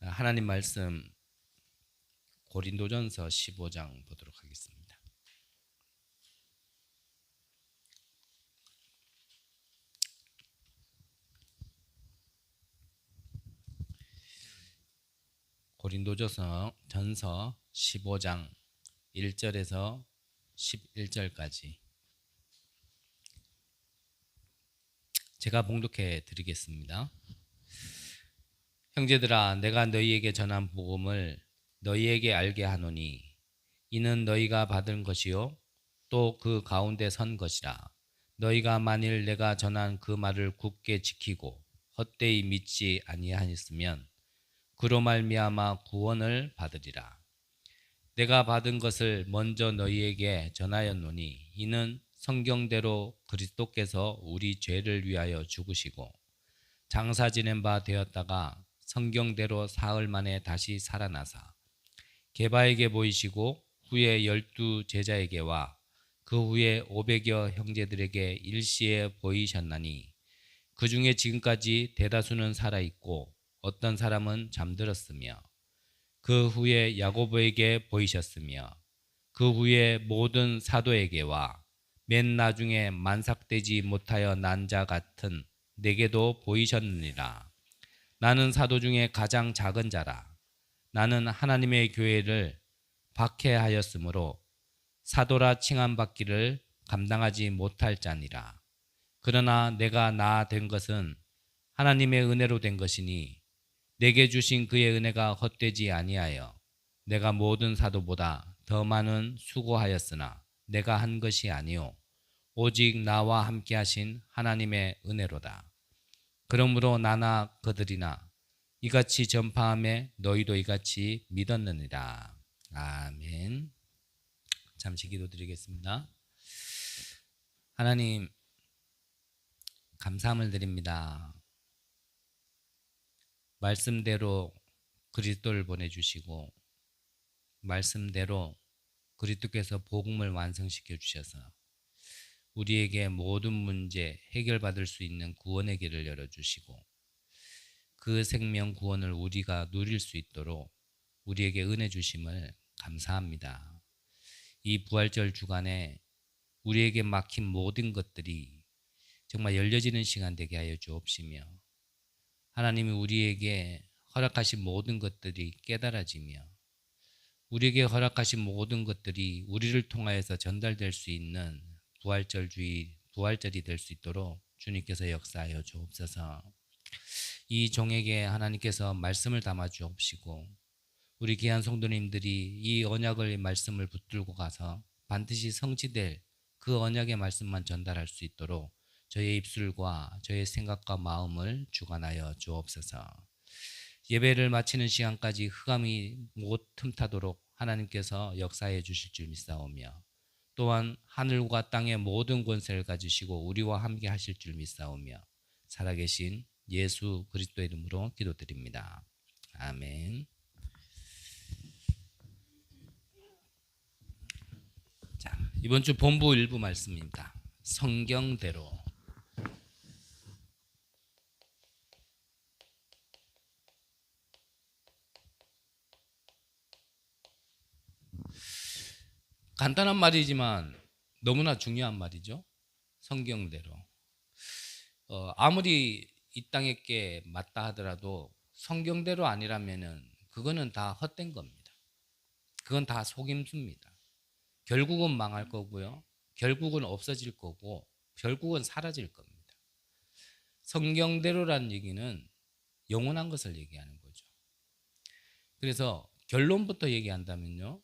하나님 말씀 고린도전서 15장 보도록 하겠습니다. 고린도전서 15장 1절에서 11절까지 제가 봉독해 드리겠습니다. 형제들아, 내가 너희에게 전한 복음을 너희에게 알게 하노니 이는 너희가 받은 것이요 또 그 가운데 선 것이라. 너희가 만일 내가 전한 그 말을 굳게 지키고 헛되이 믿지 아니하였으면 그로 말미암아 구원을 받으리라. 내가 받은 것을 먼저 너희에게 전하였노니 이는 성경대로 그리스도께서 우리 죄를 위하여 죽으시고 장사 지낸 바 되었다가 성경대로 사흘 만에 다시 살아나사 게바에게 보이시고 후에 12 제자에게와 그 후에 500여 형제들에게 일시에 보이셨나니 그 중에 지금까지 대다수는 살아있고 어떤 사람은 잠들었으며 그 후에 야고보에게 보이셨으며 그 후에 모든 사도에게와 맨 나중에 만삭되지 못하여 난 자 같은 내게도 보이셨느니라. 나는 사도 중에 가장 작은 자라. 나는 하나님의 교회를 박해하였으므로 사도라 칭함받기를 감당하지 못할 자니라. 그러나 내가 나 된 것은 하나님의 은혜로 된 것이니 내게 주신 그의 은혜가 헛되지 아니하여 내가 모든 사도보다 더 많은 수고하였으나 내가 한 것이 아니요 오직 나와 함께 하신 하나님의 은혜로다. 그러므로 나나 그들이나 이같이 전파함에 너희도 이같이 믿었느니라. 아멘. 잠시 기도드리겠습니다. 하나님, 감사함을 드립니다. 말씀대로 그리스도를 보내주시고 말씀대로 그리스도께서 복음을 완성시켜 주셔서 우리에게 모든 문제 해결받을 수 있는 구원의 길을 열어주시고 그 생명 구원을 우리가 누릴 수 있도록 우리에게 은혜 주심을 감사합니다. 이 부활절 주간에 우리에게 막힌 모든 것들이 정말 열려지는 시간 되게 하여 주옵시며 하나님이 우리에게 허락하신 모든 것들이 깨달아지며 우리에게 허락하신 모든 것들이 우리를 통하여서 전달될 수 있는 부활절이 될 수 있도록 주님께서 역사하여 주옵소서. 이 종에게 하나님께서 말씀을 담아 주옵시고 우리 귀한 성도님들이 이 언약의 말씀을 붙들고 가서 반드시 성취될 그 언약의 말씀만 전달할 수 있도록 저의 입술과 저의 생각과 마음을 주관하여 주옵소서. 예배를 마치는 시간까지 흑암이 못 틈타도록 하나님께서 역사해 주실 줄 믿사오며 또한 하늘과 땅의 모든 권세를 가지시고 우리와 함께 하실 줄 믿사오며 살아계신 예수 그리스도의 이름으로 기도드립니다. 아멘. 자, 이번 주 본부 일부 말씀입니다. 성경대로. 간단한 말이지만 너무나 중요한 말이죠. 성경대로. 아무리 이 땅에 게 맞다 하더라도 성경대로 아니라면은 그거는 다 헛된 겁니다. 그건 다 속임수입니다. 결국은 망할 거고요. 결국은 없어질 거고 결국은 사라질 겁니다. 성경대로라는 얘기는 영원한 것을 얘기하는 거죠. 그래서 결론부터 얘기한다면요.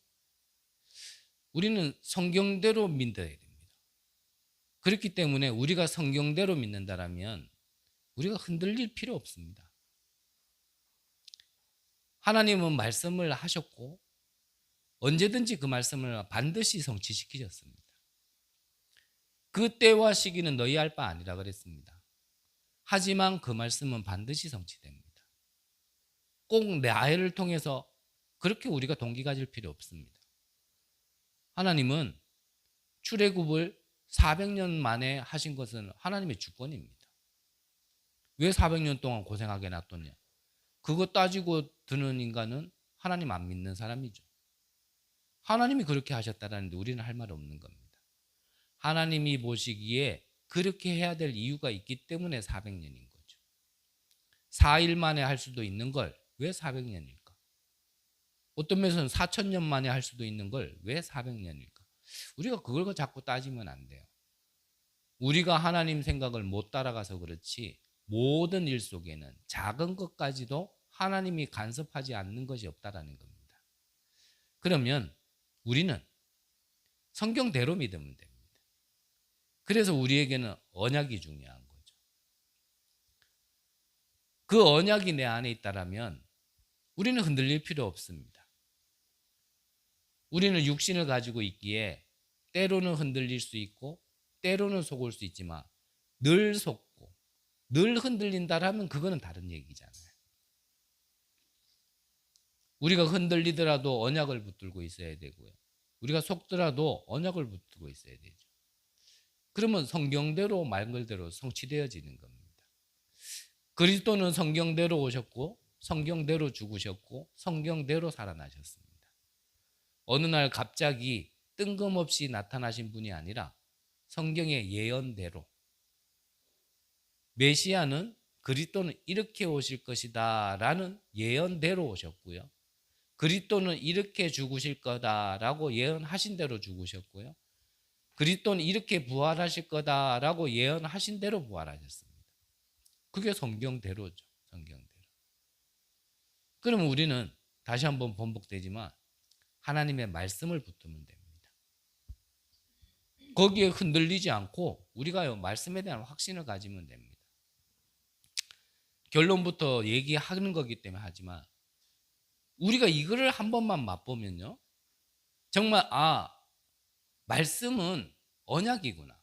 우리는 성경대로 믿어야 됩니다. 그렇기 때문에 우리가 성경대로 믿는다라면 우리가 흔들릴 필요 없습니다. 하나님은 말씀을 하셨고 언제든지 그 말씀을 반드시 성취시키셨습니다. 그 때와 시기는 너희 알 바 아니라 그랬습니다. 하지만 그 말씀은 반드시 성취됩니다. 꼭 나를 통해서 그렇게 우리가 동기 가질 필요 없습니다. 하나님은 출애굽을 400년 만에 하신 것은 하나님의 주권입니다. 왜 400년 동안 고생하게 놔뒀냐? 그거 따지고 드는 인간은 하나님 안 믿는 사람이죠. 하나님이 그렇게 하셨다라는데 우리는 할 말 없는 겁니다. 하나님이 보시기에 그렇게 해야 될 이유가 있기 때문에 400년인 거죠. 4일 만에 할 수도 있는 걸 왜 400년일까? 어떤 면에서는 4000년 만에 할 수도 있는 걸 왜 400년일까? 우리가 그걸 자꾸 따지면 안 돼요. 우리가 하나님 생각을 못 따라가서 그렇지 모든 일 속에는 작은 것까지도 하나님이 간섭하지 않는 것이 없다라는 겁니다. 그러면 우리는 성경대로 믿으면 됩니다. 그래서 우리에게는 언약이 중요한 거죠. 그 언약이 내 안에 있다라면 우리는 흔들릴 필요 없습니다. 우리는 육신을 가지고 있기에 때로는 흔들릴 수 있고 때로는 속을 수 있지만 늘 속고 늘 흔들린다라면 그거는 다른 얘기잖아요. 우리가 흔들리더라도 언약을 붙들고 있어야 되고요. 우리가 속더라도 언약을 붙들고 있어야 되죠. 그러면 성경대로 말 그대로 성취되어지는 겁니다. 그리스도는 성경대로 오셨고 성경대로 죽으셨고 성경대로 살아나셨습니다. 어느 날 갑자기 뜬금없이 나타나신 분이 아니라 성경의 예언대로 메시아는 그리스도는 이렇게 오실 것이다 라는 예언대로 오셨고요. 그리스도는 이렇게 죽으실 거다라고 예언하신 대로 죽으셨고요. 그리스도는 이렇게 부활하실 거다라고 예언하신 대로 부활하셨습니다. 그게 성경대로죠. 성경대로. 그러면 우리는 다시 한번 반복되지만 하나님의 말씀을 붙들면 됩니다. 거기에 흔들리지 않고 우리가 말씀에 대한 확신을 가지면 됩니다. 결론부터 얘기하는 거기 때문에 하지만 우리가 이거를 한 번만 맛보면요. 정말 말씀은 언약이구나.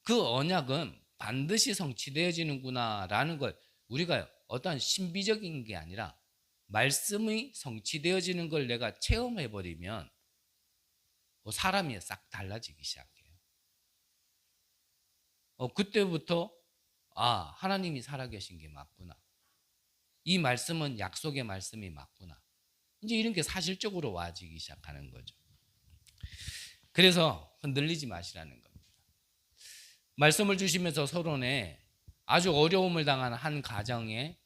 그 언약은 반드시 성취되어지는구나 라는 걸 우리가 어떠한 신비적인 게 아니라 말씀이 성취되어지는 걸 내가 체험해버리면 사람이 싹 달라지기 시작해요. 그때부터 하나님이 살아계신 게 맞구나. 이 말씀은 약속의 말씀이 맞구나. 이제 이런 게 사실적으로 와지기 시작하는 거죠. 그래서 흔들리지 마시라는 겁니다. 말씀을 주시면서 서론에 아주 어려움을 당한 한 가정의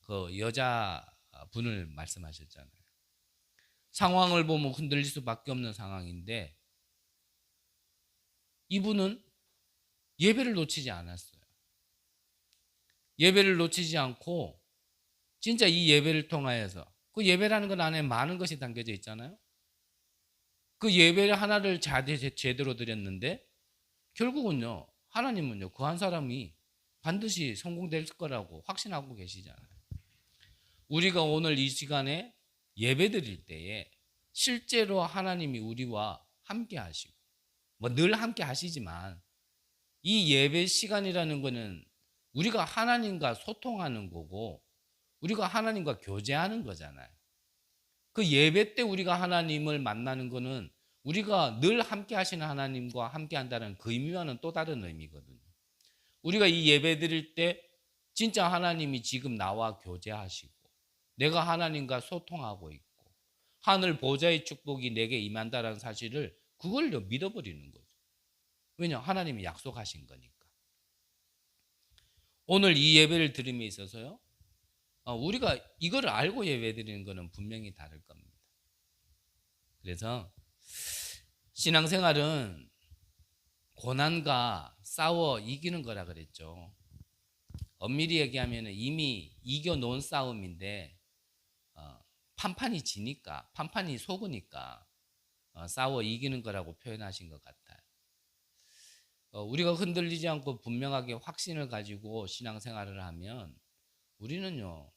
그 여자분을 말씀하셨잖아요. 상황을 보면 흔들릴 수밖에 없는 상황인데 이분은 예배를 놓치지 않았어요. 예배를 놓치지 않고 진짜 이 예배를 통하여서 그 예배라는 것 안에 많은 것이 담겨져 있잖아요. 그 예배 하나를 제대로 드렸는데 결국은요. 하나님은요. 그 한 사람이 반드시 성공될 거라고 확신하고 계시잖아요. 우리가 오늘 이 시간에 예배 드릴 때에 실제로 하나님이 우리와 함께 하시고 늘 함께 하시지만 이 예배 시간이라는 거는 우리가 하나님과 소통하는 거고 우리가 하나님과 교제하는 거잖아요. 그 예배 때 우리가 하나님을 만나는 거는 우리가 늘 함께 하시는 하나님과 함께 한다는 그 의미와는 또 다른 의미거든요. 우리가 이 예배 드릴 때 진짜 하나님이 지금 나와 교제하시고 내가 하나님과 소통하고 있고 하늘 보좌의 축복이 내게 임한다는 사실을 그걸 믿어버리는 거죠. 왜냐? 하나님이 약속하신 거니까. 오늘 이 예배를 드림에 있어서요. 우리가 이걸 알고 예배 드리는 거는 분명히 다를 겁니다. 그래서 신앙생활은 고난과 싸워 이기는 거라 그랬죠. 엄밀히 얘기하면 이미 이겨놓은 싸움인데 판판이 지니까 판판이 속으니까 싸워 이기는 거라고 표현하신 것 같아요. 우리가 흔들리지 않고 분명하게 확신을 가지고 신앙생활을 하면 우리는요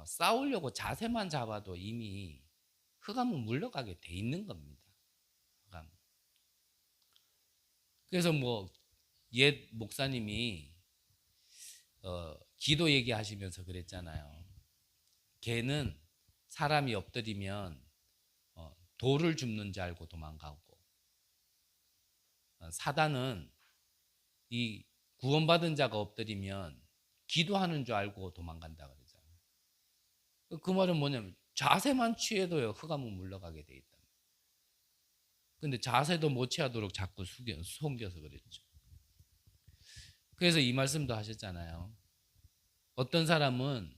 싸우려고 자세만 잡아도 이미 흑암은 물러가게 돼 있는 겁니다. 흑암. 그래서 옛 목사님이 기도 얘기하시면서 그랬잖아요. 개는 사람이 엎드리면 돌을 줍는 줄 알고 도망가고 사단은 이 구원받은 자가 엎드리면 기도하는 줄 알고 도망간다 그러잖아요. 그 말은 뭐냐면 자세만 취해도요 흑암은 물러가게 돼 있다. 근데 자세도 못 취하도록 자꾸 속여서 그랬죠. 그래서 이 말씀도 하셨잖아요. 어떤 사람은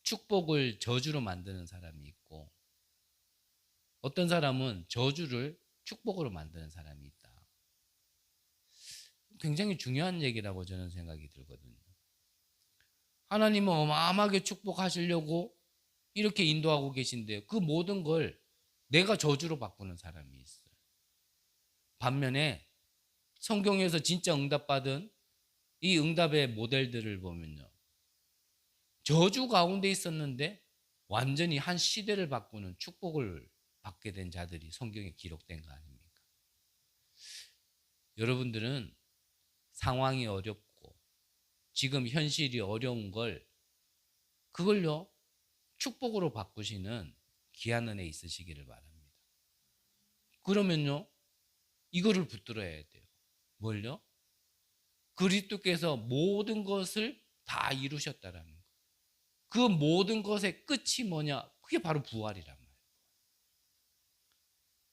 축복을 저주로 만드는 사람이 있고 어떤 사람은 저주를 축복으로 만드는 사람이 있다. 굉장히 중요한 얘기라고 저는 생각이 들거든요. 하나님은 어마어마하게 축복하시려고 이렇게 인도하고 계신데 그 모든 걸 내가 저주로 바꾸는 사람이 있어요. 반면에 성경에서 진짜 응답받은 이 응답의 모델들을 보면요. 저주 가운데 있었는데 완전히 한 시대를 바꾸는 축복을 받게 된 자들이 성경에 기록된 거 아닙니까? 여러분들은 상황이 어렵고 지금 현실이 어려운 걸 그걸요 축복으로 바꾸시는 귀한 은혜 있으시기를 바랍니다. 그러면요 이거를 붙들어야 돼요. 뭘요? 그리스도께서 모든 것을 다 이루셨다라는 거. 그 모든 것의 끝이 뭐냐? 그게 바로 부활이란 말이에요.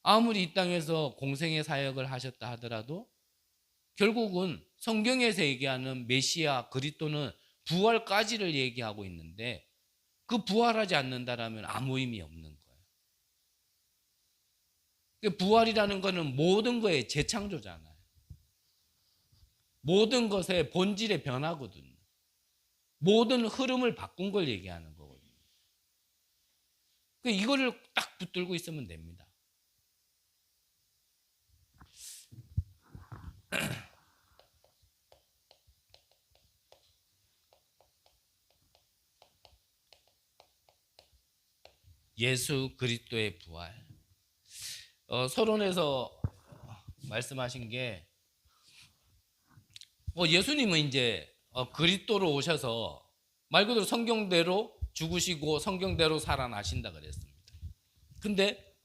아무리 이 땅에서 공생의 사역을 하셨다 하더라도 결국은 성경에서 얘기하는 메시아 그리스도는 부활까지를 얘기하고 있는데 그 부활하지 않는다라면 아무 의미 없는 거예요. 부활이라는 거는 모든 거의 재창조잖아요. 모든 것의 본질의 변화거든요. 모든 흐름을 바꾼 걸 얘기하는 거거든요. 이거를 딱 붙들고 있으면 됩니다. 예수 그리스도의 부활. 서론에서 말씀하신 게 예수님은 이제 그리스도로 오셔서 말 그대로 성경대로 죽으시고 성경대로 살아나신다 그랬습니다. 근데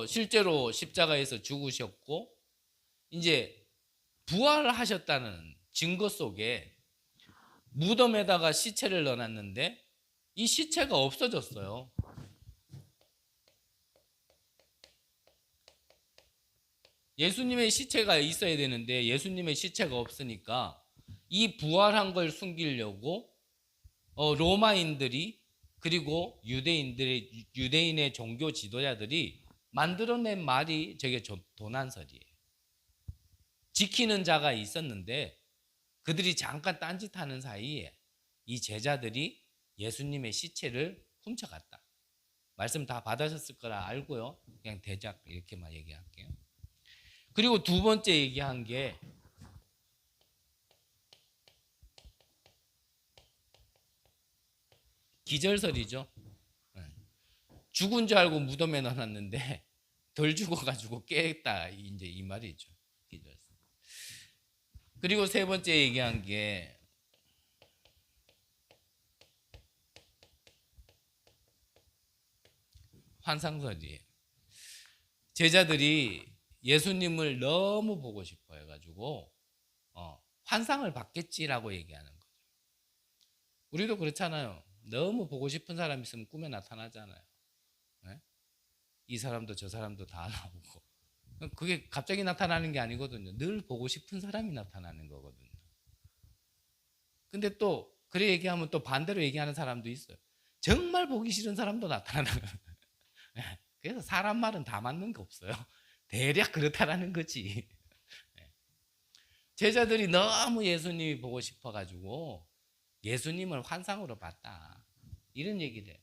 실제로 십자가에서 죽으셨고 이제 부활하셨다는 증거 속에 무덤에다가 시체를 넣어놨는데 이 시체가 없어졌어요. 예수님의 시체가 있어야 되는데 예수님의 시체가 없으니까 이 부활한 걸 숨기려고 로마인들이 그리고 유대인의 종교 지도자들이 만들어낸 말이 저게 도난설이에요. 지키는 자가 있었는데 그들이 잠깐 딴짓하는 사이에 이 제자들이 예수님의 시체를 훔쳐갔다. 말씀 다 받으셨을 거라 알고요. 그냥 대략 이렇게만 얘기할게요. 그리고 두 번째 얘기한 게 기절설이죠. 죽은 줄 알고 무덤에 넣어놨는데 덜 죽어가지고 깼다 이제 이 말이죠. 기절설. 그리고 세 번째 얘기한 게 환상설이에요. 제자들이 예수님을 너무 보고 싶어 해가지고 환상을 받겠지라고 얘기하는 거죠. 우리도 그렇잖아요. 너무 보고 싶은 사람 있으면 꿈에 나타나잖아요. 네? 이 사람도 저 사람도 다 나오고 그게 갑자기 나타나는 게 아니거든요. 늘 보고 싶은 사람이 나타나는 거거든요. 근데 또 그래 얘기하면 또 반대로 얘기하는 사람도 있어요. 정말 보기 싫은 사람도 나타나는 거예요. 그래서 사람 말은 다 맞는 게 없어요. 대략 그렇다라는 거지. 제자들이 너무 예수님이 보고 싶어가지고 예수님을 환상으로 봤다. 이런 얘기를 해요.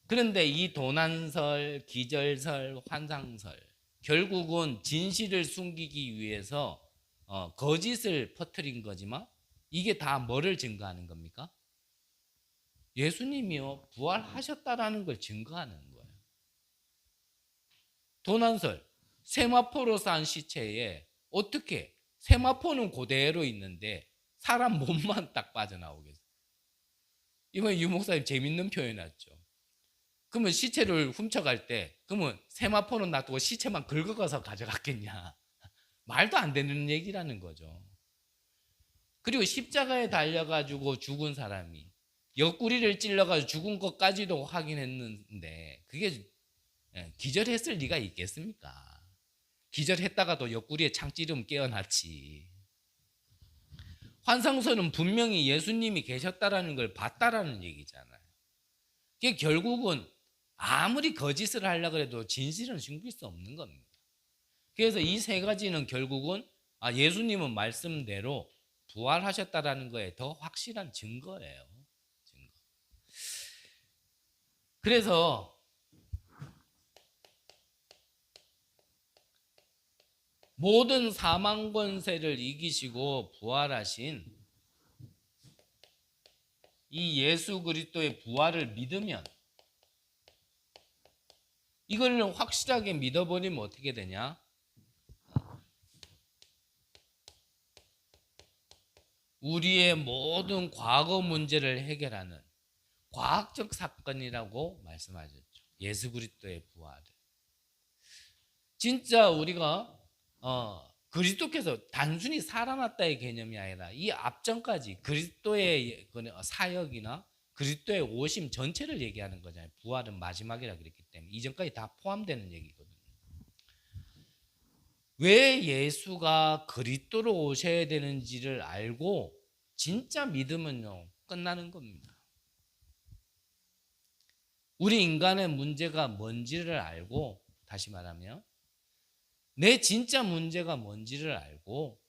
그런데 이 도난설, 기절설, 환상설 결국은 진실을 숨기기 위해서 거짓을 퍼뜨린 거지만 이게 다 뭐를 증거하는 겁니까? 예수님이요 부활하셨다라는 걸 증거하는 거예요. 도난설, 세마포로 싼 시체에 어떻게 세마포는 그대로 있는데 사람 몸만 딱 빠져나오겠어요. 이번에 유 목사님 재밌는 표현 했죠. 그러면 시체를 훔쳐갈 때 그러면 세마포는 놔두고 시체만 긁어가서 가져갔겠냐. 말도 안 되는 얘기라는 거죠. 그리고 십자가에 달려가지고 죽은 사람이 옆구리를 찔러가지고 죽은 것까지도 확인했는데 그게 기절했을 리가 있겠습니까? 기절했다가도 옆구리에 창 찌르면 깨어났지. 환상서는 분명히 예수님이 계셨다라는 걸 봤다라는 얘기잖아요. 그게 결국은 아무리 거짓을 하려고 해도 진실은 숨길 수 없는 겁니다. 그래서 이 세 가지는 결국은 예수님은 말씀대로 부활하셨다라는 거에 더 확실한 증거예요. 증거. 그래서 모든 사망 권세를 이기시고 부활하신 이 예수 그리스도의 부활을 믿으면, 이걸 확실하게 믿어버리면 어떻게 되냐? 우리의 모든 과거 문제를 해결하는 과학적 사건이라고 말씀하셨죠. 예수 그리스도의 부활을. 진짜 우리가 그리스도께서 단순히 살아났다의 개념이 아니라 이 앞전까지 그리스도의 사역이나 그리스도의 오심 전체를 얘기하는 거잖아요. 부활은 마지막이라 그랬기 때문에 이전까지 다 포함되는 얘기거든요. 왜 예수가 그리스도로 오셔야 되는지를 알고 진짜 믿으면요 끝나는 겁니다. 우리 인간의 문제가 뭔지를 알고, 다시 말하면 내 진짜 문제가 뭔지를 알고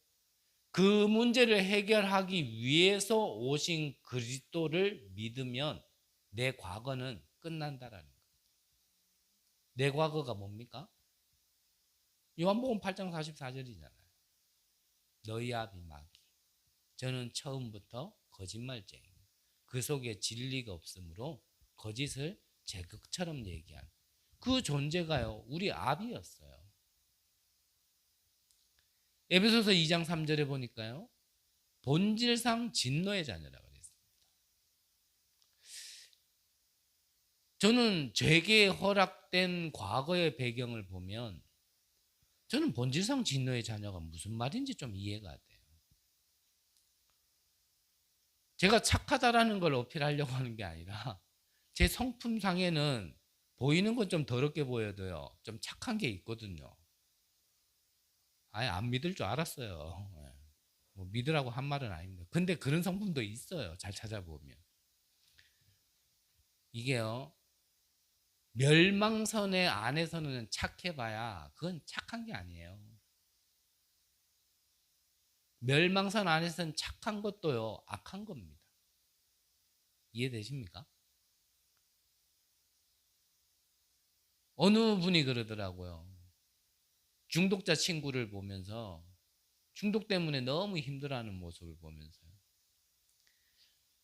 그 문제를 해결하기 위해서 오신 그리스도를 믿으면 내 과거는 끝난다라는 거예요. 내 과거가 뭡니까? 요한복음 8장 44절이잖아요. 너희 아비 마귀, 저는 처음부터 거짓말쟁이, 그 속에 진리가 없으므로 거짓을 제극처럼 얘기한 그 존재가요 우리 아비였어요. 에베소서 2장 3절에 보니까요 본질상 진노의 자녀라고 그랬습니다. 저는 제게 허락된 과거의 배경을 보면 저는 본질상 진노의 자녀가 무슨 말인지 좀 이해가 돼요. 제가 착하다라는 걸 어필하려고 하는 게 아니라 제 성품상에는 보이는 건 좀 더럽게 보여도요 좀 착한 게 있거든요. 아예 안 믿을 줄 알았어요. 뭐 믿으라고 한 말은 아닙니다. 근데 그런 성품도 있어요. 잘 찾아보면. 이게요 멸망선의 안에서는 착해봐야 그건 착한 게 아니에요. 멸망선 안에서는 착한 것도요 악한 겁니다. 이해되십니까? 어느 분이 그러더라고요. 중독자 친구를 보면서 중독 때문에 너무 힘들어하는 모습을 보면서요.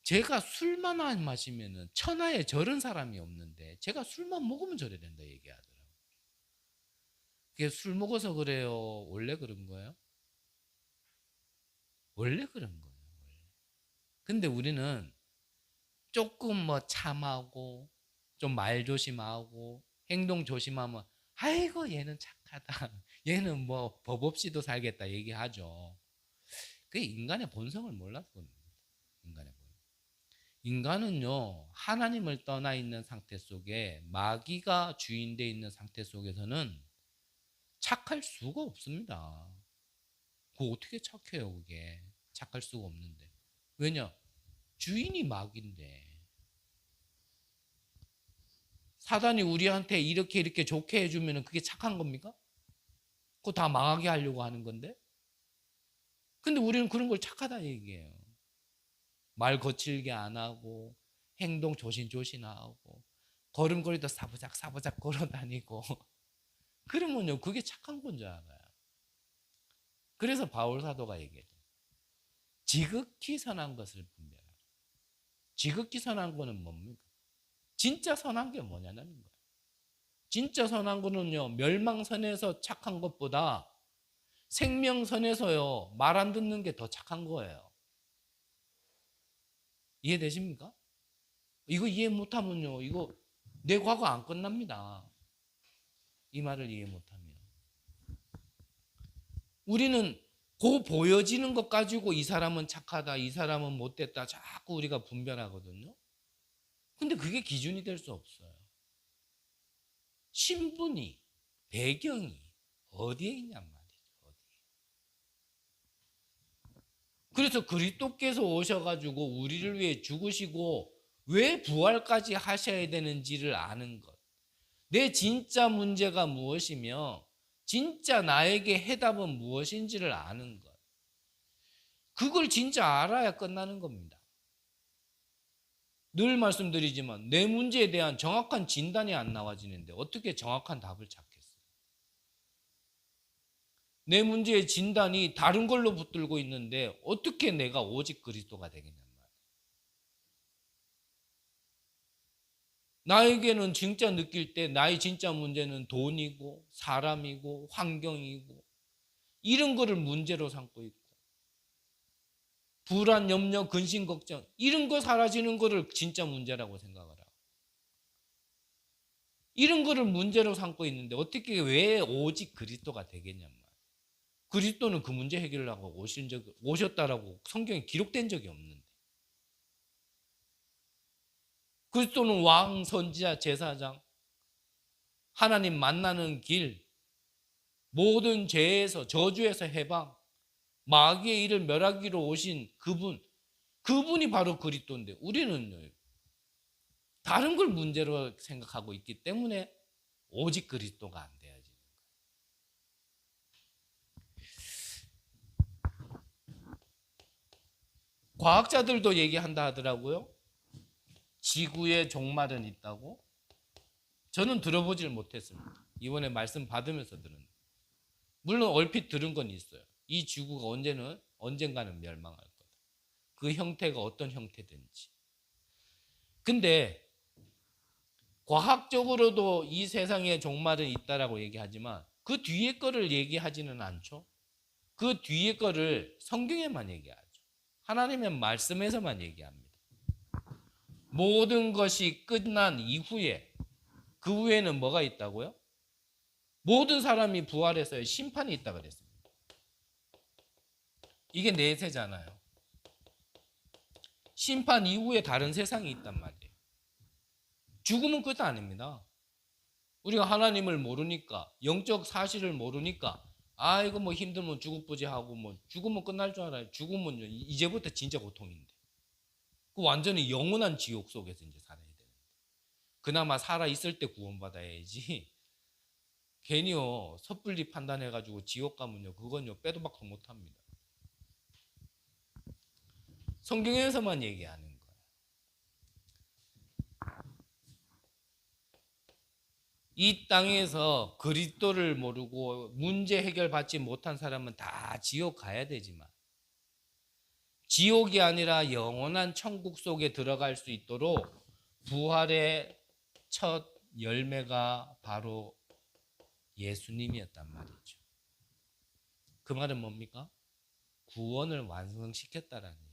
제가 술만 안 마시면은 천하에 저런 사람이 없는데 제가 술만 먹으면 저래 된다 얘기하더라고요. 그게 술 먹어서 그래요? 원래 그런 거예요? 원래 그런 거예요. 원래. 근데 우리는 조금 뭐 참하고 좀 말 조심하고 행동 조심하면 아이고 얘는 착하다. 얘는 뭐 법 없이도 살겠다 얘기하죠. 그게 인간의 본성을 몰라서 그런 겁니다. 인간의 본성. 인간은요 하나님을 떠나 있는 상태 속에 마귀가 주인되어 있는 상태 속에서는 착할 수가 없습니다. 그거 어떻게 착해요? 그게 착할 수가 없는데. 왜냐? 주인이 마귀인데. 사단이 우리한테 이렇게 좋게 해주면 그게 착한 겁니까? 그거 다 망하게 하려고 하는 건데. 근데 우리는 그런 걸 착하다 얘기해요. 말 거칠게 안 하고 행동 조신조신하고 걸음걸이도 사부작 걸어 다니고 그러면요 그게 착한 건 줄 알아요. 그래서 바울 사도가 얘기해요. 지극히 선한 것을 분별하라. 지극히 선한 거는 뭡니까? 진짜 선한 게 뭐냐는 거예요. 진짜 선한 거는요 멸망선에서 착한 것보다 생명선에서요 말 안 듣는 게 더 착한 거예요. 이해되십니까? 이거 이해 못하면요 이거 내 과거 안 끝납니다. 이 말을 이해 못하면 우리는 그 보여지는 것 가지고 이 사람은 착하다, 이 사람은 못됐다 자꾸 우리가 분별하거든요. 근데 그게 기준이 될 수 없어요. 신분이, 배경이 어디에 있냔 말이죠. 어디에. 그래서 그리스도께서 오셔가지고 우리를 위해 죽으시고 왜 부활까지 하셔야 되는지를 아는 것. 내 진짜 문제가 무엇이며 진짜 나에게 해답은 무엇인지를 아는 것. 그걸 진짜 알아야 끝나는 겁니다. 늘 말씀드리지만 내 문제에 대한 정확한 진단이 안 나와지는데 어떻게 정확한 답을 찾겠어요? 내 문제의 진단이 다른 걸로 붙들고 있는데 어떻게 내가 오직 그리스도가 되겠냔 말이에요. 나에게는 진짜 느낄 때 나의 진짜 문제는 돈이고 사람이고 환경이고 이런 거를 문제로 삼고 있고 불안, 염려, 근심, 걱정 이런 거 사라지는 거를 진짜 문제라고 생각을 하고 이런 거를 문제로 삼고 있는데 어떻게 왜 오직 그리스도가 되겠냔 말이에요. 그리스도는 그 문제 해결하고 오셨다라고 성경에 기록된 적이 없는데 그리스도는 왕, 선지자, 제사장 하나님 만나는 길 모든 죄에서 저주에서 해방 마귀의 일을 멸하기로 오신 그분이 바로 그리스도인데 우리는 다른 걸 문제로 생각하고 있기 때문에 오직 그리스도가 안 돼야지. 과학자들도 얘기한다 하더라고요. 지구에 종말은 있다고. 저는 들어보질 못했습니다. 이번에 말씀 받으면서 들은. 물론 얼핏 들은 건 있어요. 이 지구가 언젠가는 멸망할 거다. 그 형태가 어떤 형태든지. 근데 과학적으로도 이 세상에 종말은 있다라고 얘기하지만 그 뒤에 거를 얘기하지는 않죠. 그 뒤에 거를 성경에만 얘기하죠. 하나님의 말씀에서만 얘기합니다. 모든 것이 끝난 이후에 그 후에는 뭐가 있다고요? 모든 사람이 부활해서 심판이 있다 그랬습니다. 이게 내세잖아요. 심판 이후에 다른 세상이 있단 말이에요. 죽음은 끝 아닙니다. 우리가 하나님을 모르니까 영적 사실을 모르니까 이거 뭐 힘들면 죽을쁘지 하고 뭐 죽으면 끝날 줄 알아요. 죽으면 이제부터 진짜 고통인데. 그 완전히 영원한 지옥 속에서 이제 살아야 되는데. 그나마 살아 있을 때 구원받아야지. 괜히요 섣불리 판단해가지고 지옥 가면요 그건요 빼도 박도 못합니다. 성경에서만 얘기하는 거예요. 이 땅에서 그리스도를 모르고 문제 해결받지 못한 사람은 다 지옥 가야 되지만 지옥이 아니라 영원한 천국 속에 들어갈 수 있도록 부활의 첫 열매가 바로 예수님이었단 말이죠. 그 말은 뭡니까? 구원을 완성시켰다라는 얘기예요.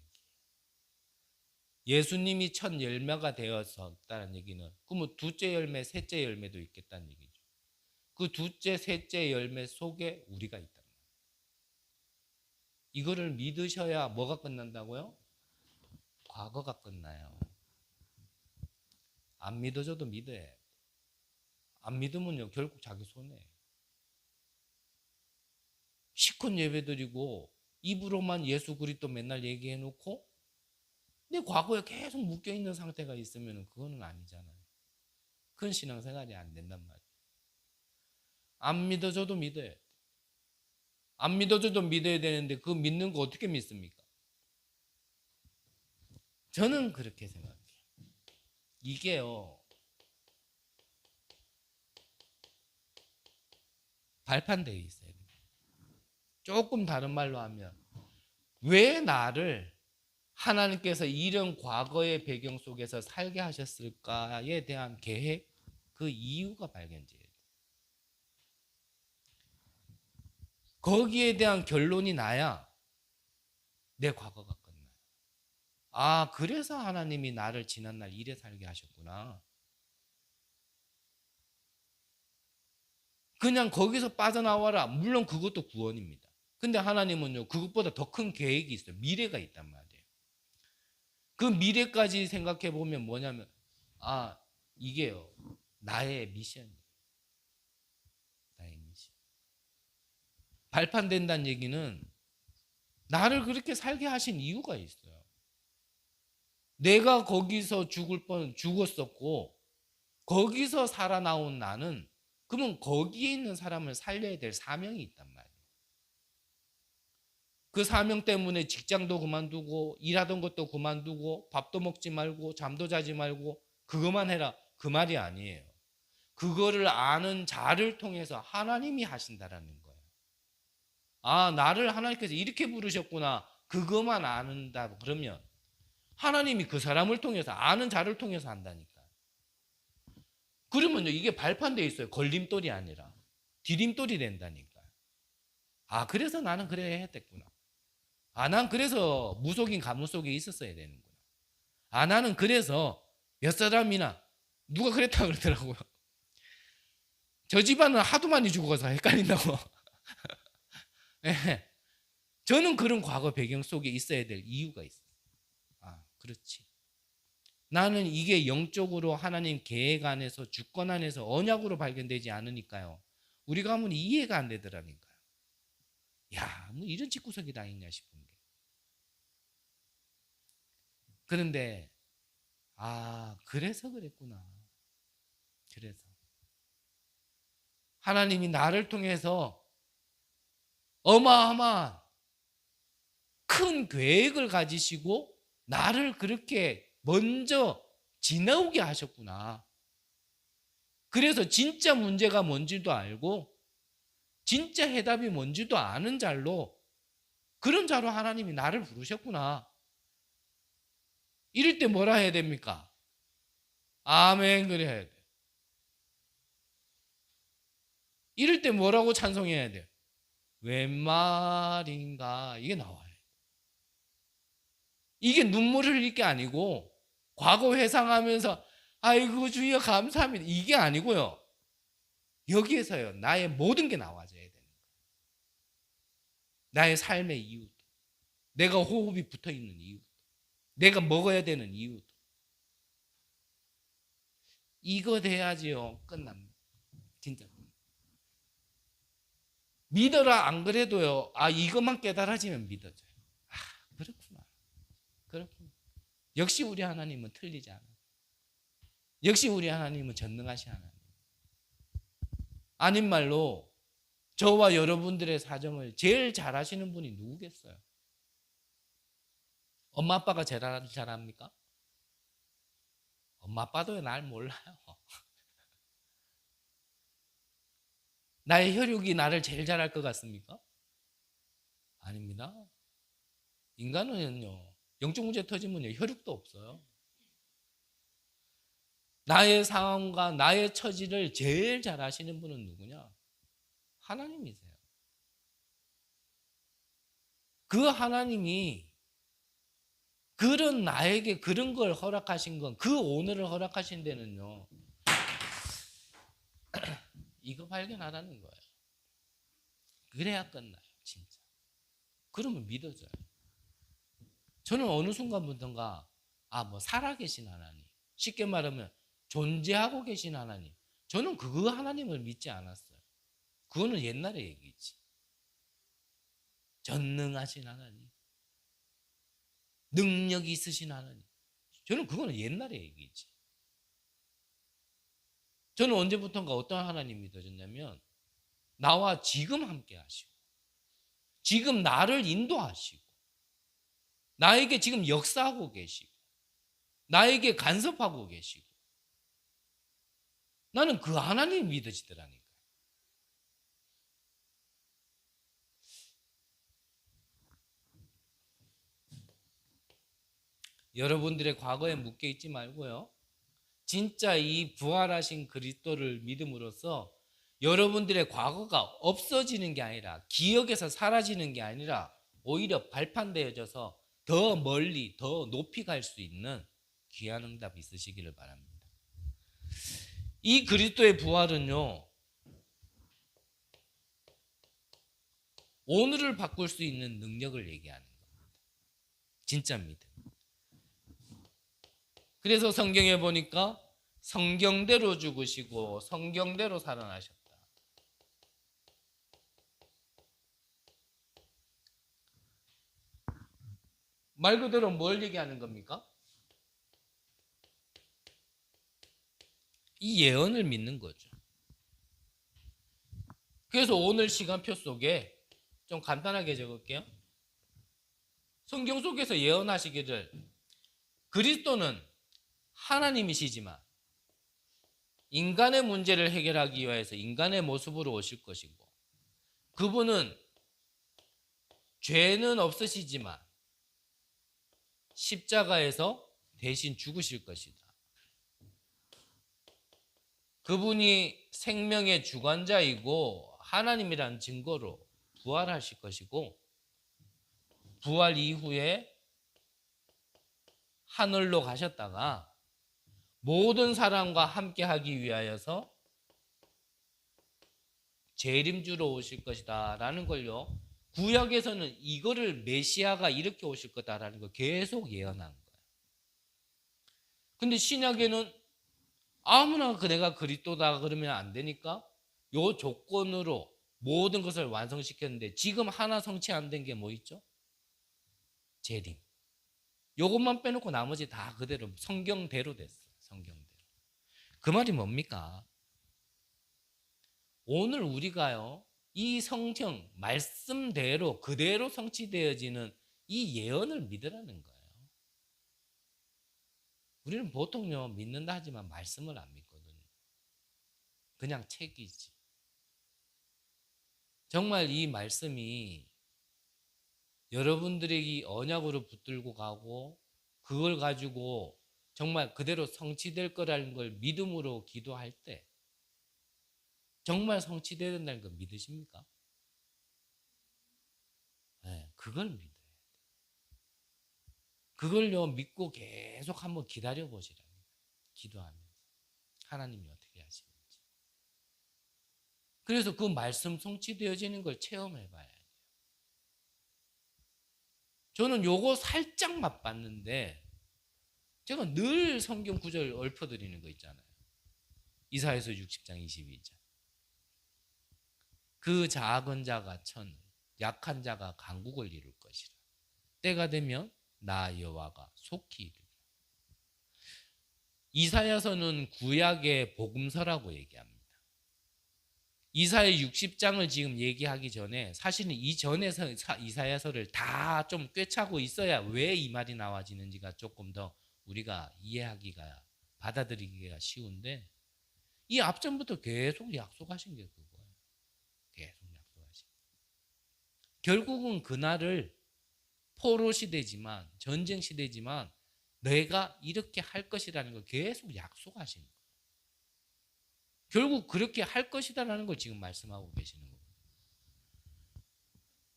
예수님이 첫 열매가 되었다는 얘기는 그러면 둘째 열매, 셋째 열매도 있겠다는 얘기죠. 그 둘째, 셋째 열매 속에 우리가 있단 말이에요. 이거를 믿으셔야 뭐가 끝난다고요? 과거가 끝나요. 안 믿어줘도 믿어야 해. 안 믿으면요 결국 자기 손해. 시큰 예배드리고 입으로만 예수 그리스도 맨날 얘기해놓고 내 과거에 계속 묶여있는 상태가 있으면 그거는 아니잖아요. 그건 신앙생활이 안 된단 말이에요. 안 믿어줘도 믿어야 돼. 안 믿어줘도 믿어야 되는데 그 믿는 거 어떻게 믿습니까? 저는 그렇게 생각해요. 이게요 발판되어 있어요. 조금 다른 말로 하면 왜 나를 하나님께서 이런 과거의 배경 속에서 살게 하셨을까에 대한 계획, 그 이유가 발견돼야 돼요. 거기에 대한 결론이 나야 내 과거가 끝나요. 그래서 하나님이 나를 지난날 이래 살게 하셨구나. 그냥 거기서 빠져나와라. 물론 그것도 구원입니다. 근데 하나님은요, 그것보다 더 큰 계획이 있어요. 미래가 있단 말이에요. 그 미래까지 생각해 보면 뭐냐면, 아, 이게요, 나의 미션이에요. 나의 미션. 발판된다는 얘기는 나를 그렇게 살게 하신 이유가 있어요. 내가 거기서 죽었었고, 거기서 살아나온 나는, 그러면 거기에 있는 사람을 살려야 될 사명이 있단 말이에요. 그 사명 때문에 직장도 그만두고, 일하던 것도 그만두고, 밥도 먹지 말고, 잠도 자지 말고, 그것만 해라. 그 말이 아니에요. 그거를 아는 자를 통해서 하나님이 하신다라는 거예요. 아, 나를 하나님께서 이렇게 부르셨구나. 그것만 아는다. 그러면 하나님이 그 사람을 통해서, 아는 자를 통해서 한다니까. 그러면요, 이게 발판되어 있어요. 걸림돌이 아니라 디딤돌이 된다니까. 아, 그래서 나는 그래야 했겠구나. 아, 난 그래서 무속인 가문 속에 있었어야 되는구나. 아, 나는 그래서 몇 사람이나 누가 그랬다 그러더라고요. 저 집안은 하도 많이 죽어서 헷갈린다고. 네. 저는 그런 과거 배경 속에 있어야 될 이유가 있어요. 아, 그렇지. 나는 이게 영적으로 하나님 계획 안에서, 주권 안에서 언약으로 발견되지 않으니까요, 우리 가문이 이해가 안 되더라니까요. 야, 뭐 이런 집구석이 다 있냐 싶은 게. 그런데 아, 그래서 그랬구나. 그래서 하나님이 나를 통해서 어마어마한 큰 계획을 가지시고 나를 그렇게 먼저 지나오게 하셨구나. 그래서 진짜 문제가 뭔지도 알고 진짜 해답이 뭔지도 아는 자로, 그런 자로 하나님이 나를 부르셨구나. 이럴 때 뭐라 해야 됩니까? 아멘 그래야 돼. 이럴 때 뭐라고 찬송해야 돼요? 웬 말인가, 이게 나와요. 이게 눈물 흘릴 게 아니고 과거 회상하면서 아이고 주여 감사합니다, 이게 아니고요. 여기에서요, 나의 모든 게 나와져야 되는 거예요. 나의 삶의 이유도, 내가 호흡이 붙어있는 이유도, 내가 먹어야 되는 이유도. 이거 돼야지요, 끝납니다. 진짜. 믿어라 안 그래도요, 아, 이것만 깨달아지면 믿어져요. 아, 그렇구나. 그렇구나. 역시 우리 하나님은 틀리지 않아요. 역시 우리 하나님은 전능하신 하나님. 아닌 말로 저와 여러분들의 사정을 제일 잘 아시는 분이 누구겠어요? 엄마 아빠가 제일 잘합니까? 엄마 아빠도 날 몰라요. 나의 혈육이 나를 제일 잘할 것 같습니까? 아닙니다. 인간은요, 영적 문제 터지면요, 혈육도 없어요. 나의 상황과 나의 처지를 제일 잘 아시는 분은 누구냐? 하나님이세요. 그 하나님이 그런 나에게 그런 걸 허락하신 건, 그 오늘을 허락하신 데는요, 이거 발견하라는 거예요. 그래야 끝나요, 진짜. 그러면 믿어져요. 저는 어느 순간부터인가, 아, 뭐 살아계신 하나님, 쉽게 말하면 존재하고 계신 하나님, 저는 그 하나님을 믿지 않았어요. 그거는 옛날의 얘기지. 전능하신 하나님, 능력이 있으신 하나님, 저는 그거는 옛날의 얘기지. 저는 언제부턴가 어떤 하나님 믿어졌냐면, 나와 지금 함께 하시고, 지금 나를 인도하시고, 나에게 지금 역사하고 계시고, 나에게 간섭하고 계시고, 나는 그 하나님이 믿어지더라니까요. 여러분들의 과거에 묶여 있지 말고요, 진짜 이 부활하신 그리스도를 믿음으로써 여러분들의 과거가 없어지는 게 아니라, 기억에서 사라지는 게 아니라 오히려 발판되어져서 더 멀리 더 높이 갈 수 있는 귀한 응답 있으시기를 바랍니다. 이 그리스도의 부활은요, 오늘을 바꿀 수 있는 능력을 얘기하는 겁니다. 진짜 믿음. 그래서 성경에 보니까 성경대로 죽으시고 성경대로 살아나셨다. 말 그대로 뭘 얘기하는 겁니까? 이 예언을 믿는 거죠. 그래서 오늘 시간표 속에 좀 간단하게 적을게요. 성경 속에서 예언하시기를 그리스도는 하나님이시지만 인간의 문제를 해결하기 위해서 인간의 모습으로 오실 것이고 그분은 죄는 없으시지만 십자가에서 대신 죽으실 것이다. 그분이 생명의 주관자이고 하나님이란 증거로 부활하실 것이고 부활 이후에 하늘로 가셨다가 모든 사람과 함께 하기 위하여서 재림주로 오실 것이다 라는 걸요. 구약에서는 이거를 메시아가 이렇게 오실 거다라는 걸 계속 예언한 거예요. 근데 신약에는 아무나 내가 그리스도다 그러면 안 되니까 요 조건으로 모든 것을 완성시켰는데 지금 하나 성취 안 된 게 뭐 있죠? 재림. 요것만 빼놓고 나머지 다 그대로 성경대로 됐어요. 성경대로. 그 말이 뭡니까? 오늘 우리가요, 이 성경 말씀대로 그대로 성취되어지는 이 예언을 믿으라는 거예요. 우리는 보통요 믿는다 하지만 말씀을 안 믿거든요. 그냥 책이지. 정말 이 말씀이 여러분들에게 언약으로 붙들고 가고 그걸 가지고 정말 그대로 성취될 거라는 걸 믿음으로 기도할 때 정말 성취된다는 걸 믿으십니까? 네, 그걸 믿어야 돼. 그걸요 믿고 계속 한번 기다려 보시랍니다. 기도하면서 하나님이 어떻게 하시는지. 그래서 그 말씀 성취되어지는 걸 체험해 봐야 돼요. 저는 요거 살짝 맛봤는데 제가 늘 성경 구절 읊어드리는 거 있잖아요. 이사야서 60장 22절. 그 작은 자가 천, 약한 자가 강국을 이룰 것이라. 때가 되면 나 여호와가 속히 이루리라. 이사야서는 구약의 복음서라고 얘기합니다. 이사야 60장을 지금 얘기하기 전에 사실은 이전에서 이사야서를 다 좀 꿰차고 있어야 왜 이 말이 나와지는지가 조금 더 우리가 이해하기가 받아들이기가 쉬운데 이 앞전부터 계속 약속하신 게 그거예요. 계속 약속하신. 결국은 그날을 포로 시대지만 전쟁 시대지만 내가 이렇게 할 것이라는 걸 계속 약속하신 거예요. 결국 그렇게 할 것이다라는 걸 지금 말씀하고 계시는 겁니다.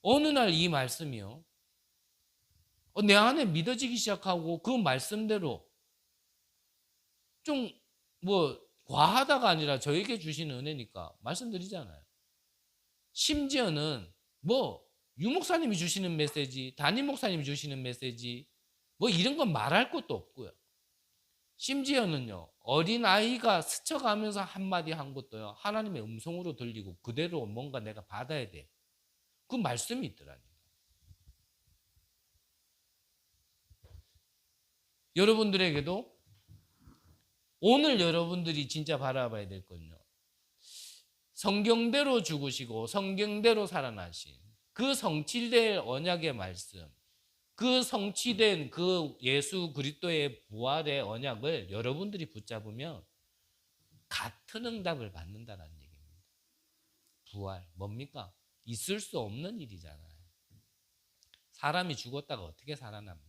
어느 날 이 말씀이요. 내 안에 믿어지기 시작하고 그 말씀대로 좀 뭐 과하다가 아니라 저에게 주시는 은혜니까 말씀드리잖아요. 심지어는 뭐 유목사님이 주시는 메시지, 담임 목사님이 주시는 메시지 뭐 이런 건 말할 것도 없고요. 심지어는요 어린아이가 스쳐가면서 한마디 한 것도요 하나님의 음성으로 들리고 그대로 뭔가 내가 받아야 돼. 그 말씀이 있더라니까. 여러분들에게도 오늘 여러분들이 진짜 바라봐야 될 건요. 성경대로 죽으시고 성경대로 살아나신 그 성취될 언약의 말씀, 그 성취된 그 예수 그리스도의 부활의 언약을 여러분들이 붙잡으면 같은 응답을 받는다는 얘기입니다. 부활 뭡니까? 있을 수 없는 일이잖아요. 사람이 죽었다가 어떻게 살아납니까?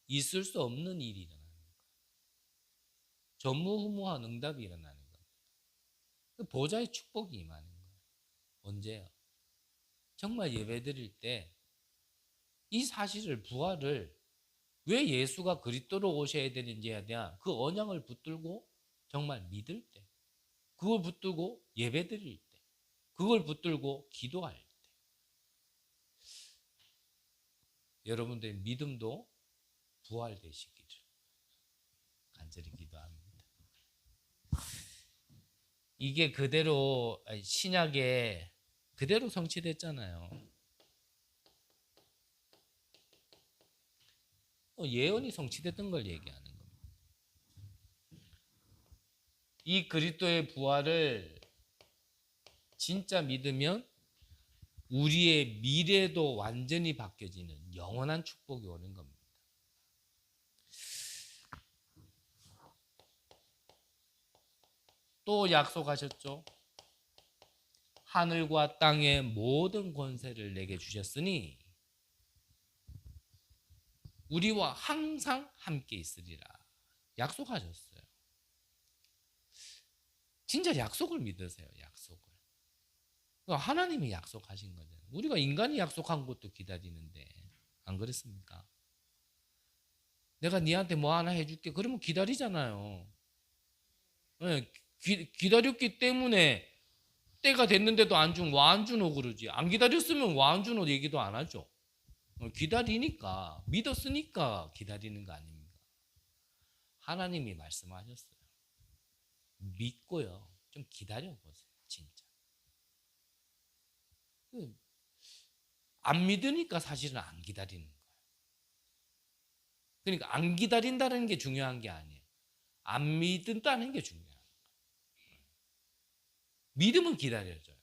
있을 수 없는 일이 일어나는 거예요. 전무후무한 응답이 일어나는 겁니다. 보좌의 축복이 임하는 거예요. 언제요? 정말 예배드릴 때 이 사실을 부활을 왜 예수가 그리스도로 오셔야 되는지에 대한 그 언약을 붙들고 정말 믿을 때 그걸 붙들고 예배드릴 때 그걸 붙들고 기도할 때 여러분들의 믿음도 부활되시기를 간절히 기도합니다. 이게 그대로 신약에 그대로 성취됐잖아요. 예언이 성취됐던 걸 얘기하는 겁니다. 이 그리스도의 부활을 진짜 믿으면 우리의 미래도 완전히 바뀌어지는 영원한 축복이 오는 겁니다. 또 약속하셨죠. 하늘과 땅의 모든 권세를 내게 주셨으니 우리와 항상 함께 있으리라. 약속하셨어요. 진짜 약속을 믿으세요. 약속을. 하나님이 약속하신 거잖아요. 우리가 인간이 약속한 것도 기다리는데 안 그렇습니까? 내가 니한테 뭐 하나 해줄게. 그러면 기다리잖아요. 네, 기다렸기 때문에 때가 됐는데도 안 주면 와 안 주노 그러지. 안 기다렸으면 와 안 주노 얘기도 안 하죠. 기다리니까 믿었으니까 기다리는 거 아닙니까? 하나님이 말씀하셨어요. 믿고요. 좀 기다려보세요. 진짜. 안 믿으니까 사실은 안 기다리는 거예요. 그러니까 안 기다린다는 게 중요한 게 아니에요. 안 믿는다는 게 중요한 거예요. 믿으면 기다려져요.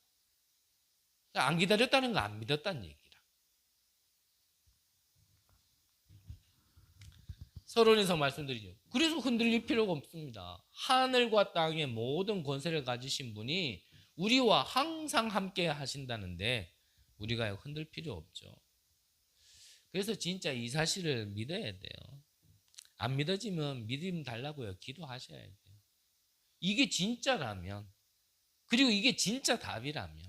안 기다렸다는 거 안 믿었다는 얘기라. 서론에서 말씀드리죠. 그래서 흔들릴 필요가 없습니다. 하늘과 땅의 모든 권세를 가지신 분이 우리와 항상 함께 하신다는데 우리가 흔들 필요 없죠. 그래서 진짜 이 사실을 믿어야 돼요. 안 믿어지면 믿음 달라고요. 기도하셔야 돼요. 이게 진짜라면, 그리고 이게 진짜 답이라면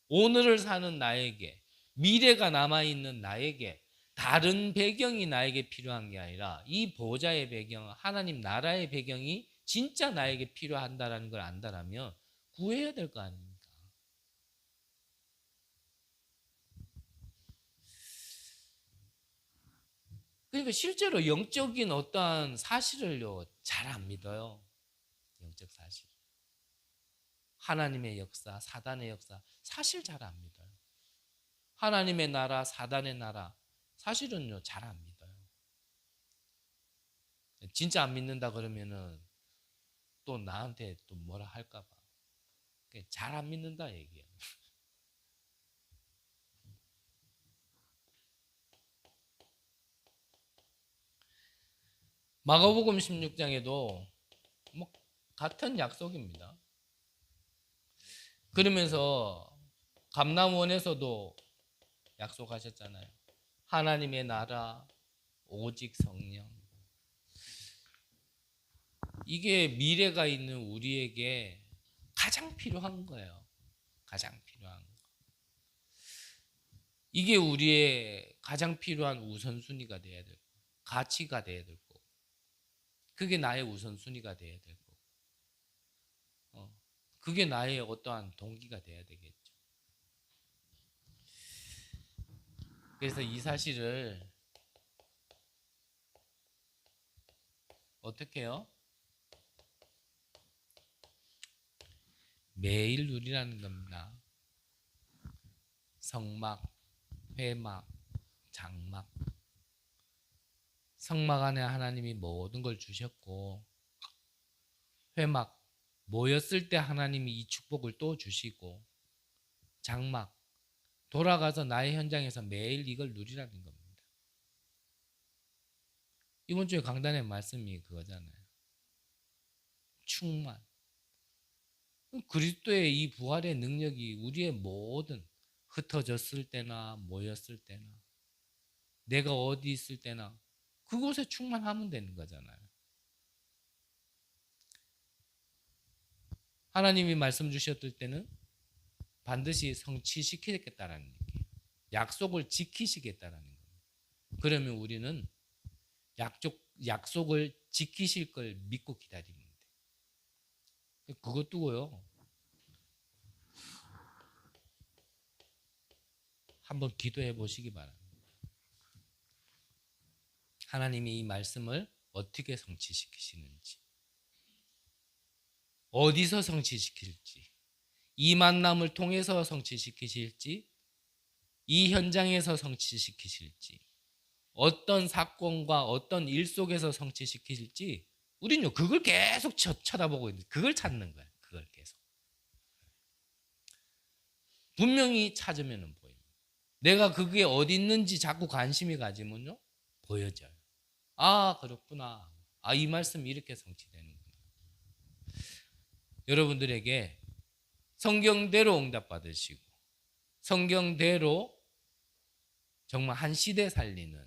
오늘을 사는 나에게, 미래가 남아있는 나에게 다른 배경이 나에게 필요한 게 아니라 이 보좌의 배경, 하나님 나라의 배경이 진짜 나에게 필요한다라는 걸 안다라면 구해야 될 거 아닙니까? 그러니까 실제로 영적인 어떠한 사실을요 잘 안 믿어요. 영적 사실. 하나님의 역사, 사단의 역사 사실 잘 안 믿어요. 하나님의 나라, 사단의 나라 사실은요 잘 안 믿어요. 진짜 안 믿는다 그러면은 또 나한테 또 뭐라 할까 봐. 잘 안 믿는다 얘기예요. 마가복음 16장에도 뭐 같은 약속입니다. 그러면서 감람원에서도 약속하셨잖아요. 하나님의 나라 오직 성령. 이게 미래가 있는 우리에게 가장 필요한 거예요. 가장 필요한 거. 이게 우리의 가장 필요한 우선순위가 돼야 되고 가치가 돼야 될 거고 그게 나의 우선순위가 돼야 될 거고 그게 나의 어떠한 동기가 돼야 되겠죠. 그래서 이 사실을 어떻게 해요? 매일 누리라는 겁니다. 성막, 회막, 장막. 성막 안에 하나님이 모든 걸 주셨고 회막 모였을 때 하나님이 이 축복을 또 주시고 장막 돌아가서 나의 현장에서 매일 이걸 누리라는 겁니다. 이번 주에 강단의 말씀이 그거잖아요. 충만. 그리스도의 이 부활의 능력이 우리의 모든 흩어졌을 때나 모였을 때나 내가 어디 있을 때나 그곳에 충만하면 되는 거잖아요. 하나님이 말씀 주셨을 때는 반드시 성취시키겠다라는 얘기예요. 약속을 지키시겠다라는 거예요. 그러면 우리는 약속을 지키실 걸 믿고 기다리는 거예요. 그것 두고요. 한번 기도해 보시기 바랍니다. 하나님이 이 말씀을 어떻게 성취시키시는지, 어디서 성취시킬지, 이 만남을 통해서 성취시키실지, 이 현장에서 성취시키실지, 어떤 사건과 어떤 일 속에서 성취시키실지 우리는요 그걸 계속 쳐다보고 있는, 그걸 찾는 거예요. 그걸 계속 분명히 찾으면 보입니다. 내가 그게 어디 있는지 자꾸 관심이 가지면요 보여져요. 아 그렇구나. 아 이 말씀이 이렇게 성취되는구나. 여러분들에게 성경대로 응답받으시고 성경대로 정말 한 시대 살리는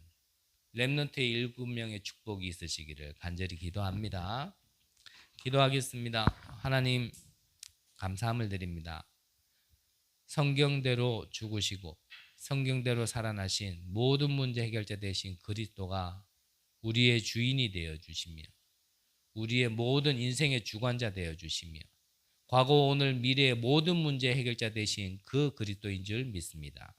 렘넌트의 7명의 축복이 있으시기를 간절히 기도합니다. 기도하겠습니다. 하나님 감사함을 드립니다. 성경대로 죽으시고 성경대로 살아나신 모든 문제 해결자 되신 그리스도가 우리의 주인이 되어 주시며 우리의 모든 인생의 주관자 되어 주시며 과거 오늘 미래의 모든 문제 해결자 되신 그 그리스도인 줄 믿습니다.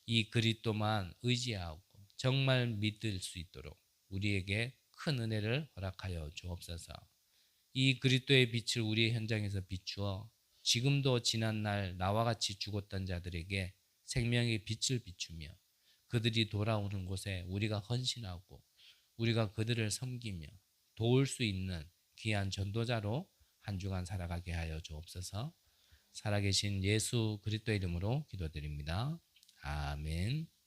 이 그리스도만 의지하고 정말 믿을 수 있도록 우리에게 큰 은혜를 허락하여 주옵소서. 이 그리스도의 빛을 우리의 현장에서 비추어 지금도 지난날 나와 같이 죽었던 자들에게 생명의 빛을 비추며 그들이 돌아오는 곳에 우리가 헌신하고 우리가 그들을 섬기며 도울 수 있는 귀한 전도자로 한 주간 살아가게 하여 주옵소서. 살아계신 예수 그리스도의 이름으로 기도드립니다. 아멘.